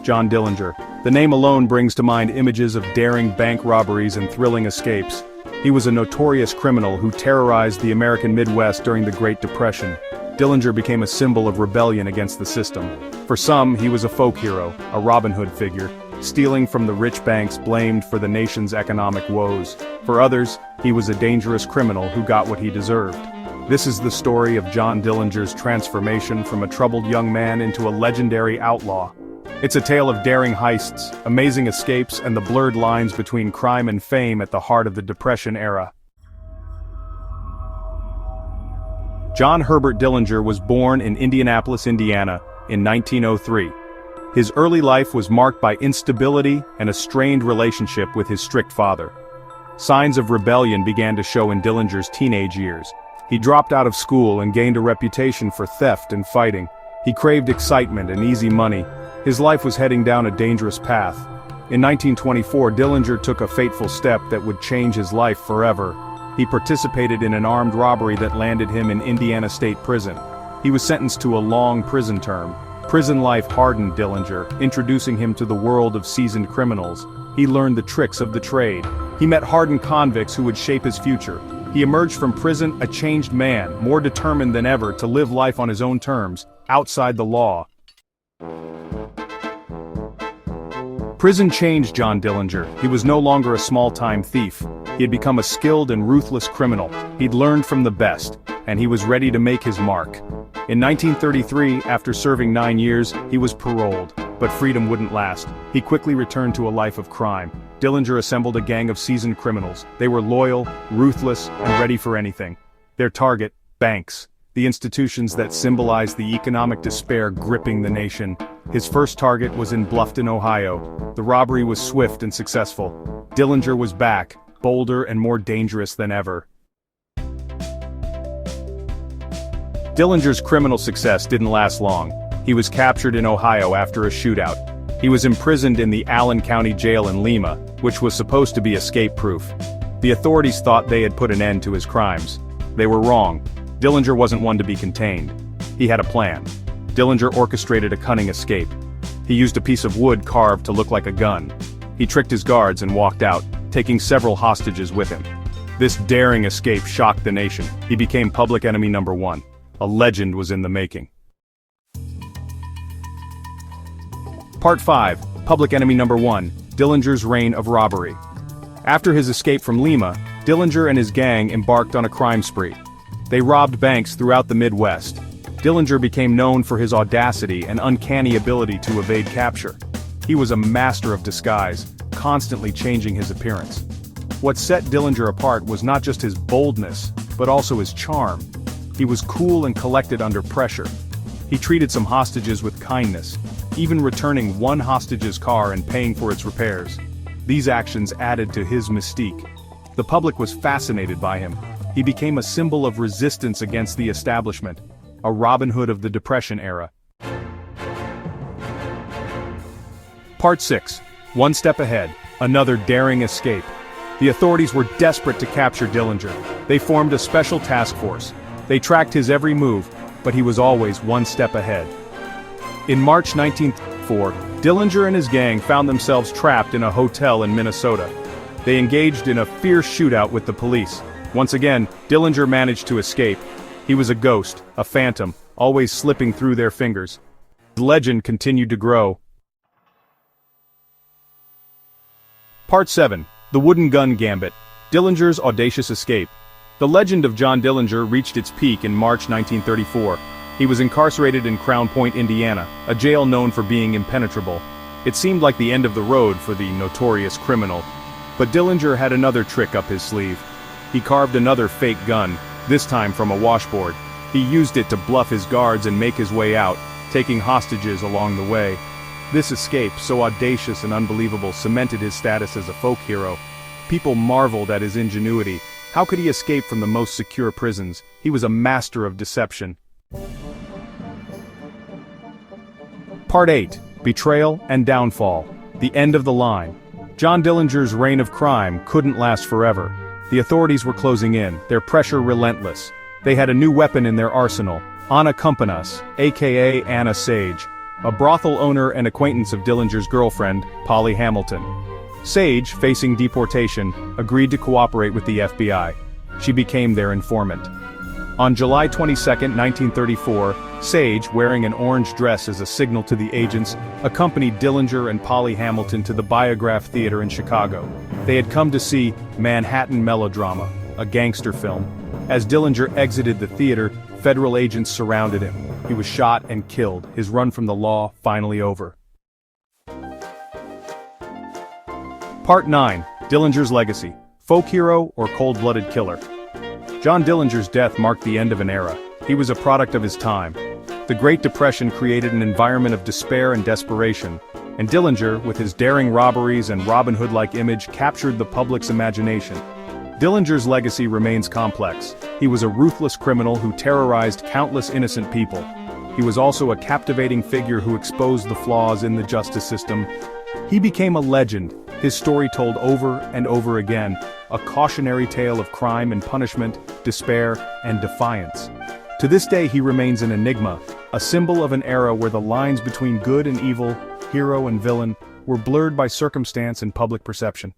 John Dillinger. The name alone brings to mind images of daring bank robberies and thrilling escapes. He was a notorious criminal who terrorized the American Midwest during the Great Depression. Dillinger became a symbol of rebellion against the system. For some, he was a folk hero, a Robin Hood figure, stealing from the rich banks blamed for the nation's economic woes. For others, he was a dangerous criminal who got what he deserved. This is the story of John Dillinger's transformation from a troubled young man into a legendary outlaw. It's a tale of daring heists, amazing escapes, and the blurred lines between crime and fame at the heart of the Depression era. John Herbert Dillinger was born in Indianapolis, Indiana, in 1903. His early life was marked by instability and a strained relationship with his strict father. Signs of rebellion began to show in Dillinger's teenage years. He dropped out of school and gained a reputation for theft and fighting. He craved excitement and easy money. His life was heading down a dangerous path. In 1924, Dillinger took a fateful step that would change his life forever. He participated in an armed robbery that landed him in Indiana State Prison. He was sentenced to a long prison term. Prison life hardened Dillinger, introducing him to the world of seasoned criminals. He learned the tricks of the trade. He met hardened convicts who would shape his future. He emerged from prison a changed man, more determined than ever to live life on his own terms, outside the law. Prison changed John Dillinger. He was no longer a small-time thief. He had become a skilled and ruthless criminal. He'd learned from the best, and he was ready to make his mark. In 1933, after serving 9 years, he was paroled, but freedom wouldn't last. He quickly returned to a life of crime. Dillinger assembled a gang of seasoned criminals. They were loyal, ruthless, and ready for anything. Their target, banks, the institutions that symbolized the economic despair gripping the nation. His first target was in Bluffton, Ohio. The robbery was swift and successful. Dillinger was back, bolder and more dangerous than ever. Dillinger's criminal success didn't last long. He was captured in Ohio after a shootout. He was imprisoned in the Allen County Jail in Lima, which was supposed to be escape-proof. The authorities thought they had put an end to his crimes. They were wrong. Dillinger wasn't one to be contained. He had a plan. Dillinger orchestrated a cunning escape. He used a piece of wood carved to look like a gun. He tricked his guards and walked out, taking several hostages with him. This daring escape shocked the nation. He became public enemy number one. A legend was in the making. Part 5, Public Enemy Number 1, Dillinger's Reign of Robbery. After his escape from Lima, Dillinger and his gang embarked on a crime spree. They robbed banks throughout the Midwest. Dillinger became known for his audacity and uncanny ability to evade capture. He was a master of disguise, constantly changing his appearance. What set Dillinger apart was not just his boldness, but also his charm. He was cool and collected under pressure. He treated some hostages with kindness, even returning one hostage's car and paying for its repairs. These actions added to his mystique. The public was fascinated by him. He became a symbol of resistance against the establishment, a Robin Hood of the Depression era. Part 6, One Step Ahead, Another Daring Escape. The authorities were desperate to capture Dillinger. They formed a special task force. They tracked his every move, but he was always one step ahead. In March 1934, Dillinger and his gang found themselves trapped in a hotel in Minnesota. They engaged in a fierce shootout with the police. Once again, Dillinger managed to escape. He was a ghost, a phantom, always slipping through their fingers. His legend continued to grow. Part 7, The Wooden Gun Gambit, Dillinger's Audacious Escape. The legend of John Dillinger reached its peak in March 1934. He was incarcerated in Crown Point, Indiana, a jail known for being impenetrable. It seemed like the end of the road for the notorious criminal. But Dillinger had another trick up his sleeve. He carved another fake gun, this time from a washboard. He used it to bluff his guards and make his way out, taking hostages along the way. This escape, so audacious and unbelievable, cemented his status as a folk hero. People marveled at his ingenuity. How could he escape from the most secure prisons? He was a master of deception. Part 8, Betrayal and Downfall, The End of the Line. John Dillinger's reign of crime couldn't last forever. The authorities were closing in, their pressure relentless. They had a new weapon in their arsenal, Anna, aka Anna Sage, a brothel owner and acquaintance of Dillinger's girlfriend, Polly Hamilton. Sage, facing deportation, agreed to cooperate with the FBI. She became their informant. On July 22, 1934, Sage, wearing an orange dress as a signal to the agents, accompanied Dillinger and Polly Hamilton to the Biograph Theater in Chicago. They had come to see Manhattan Melodrama, a gangster film. As Dillinger exited the theater, federal agents surrounded him. He was shot and killed, his run from the law finally over. Part 9. Dillinger's Legacy. Folk hero or cold-blooded killer? John Dillinger's death marked the end of an era. He was a product of his time. The Great Depression created an environment of despair and desperation, and Dillinger, with his daring robberies and Robin Hood-like image, captured the public's imagination. Dillinger's legacy remains complex. He was a ruthless criminal who terrorized countless innocent people. He was also a captivating figure who exposed the flaws in the justice system. He became a legend, his story told over and over again, a cautionary tale of crime and punishment, despair, and defiance. To this day he remains an enigma, a symbol of an era where the lines between good and evil, hero and villain, were blurred by circumstance and public perception.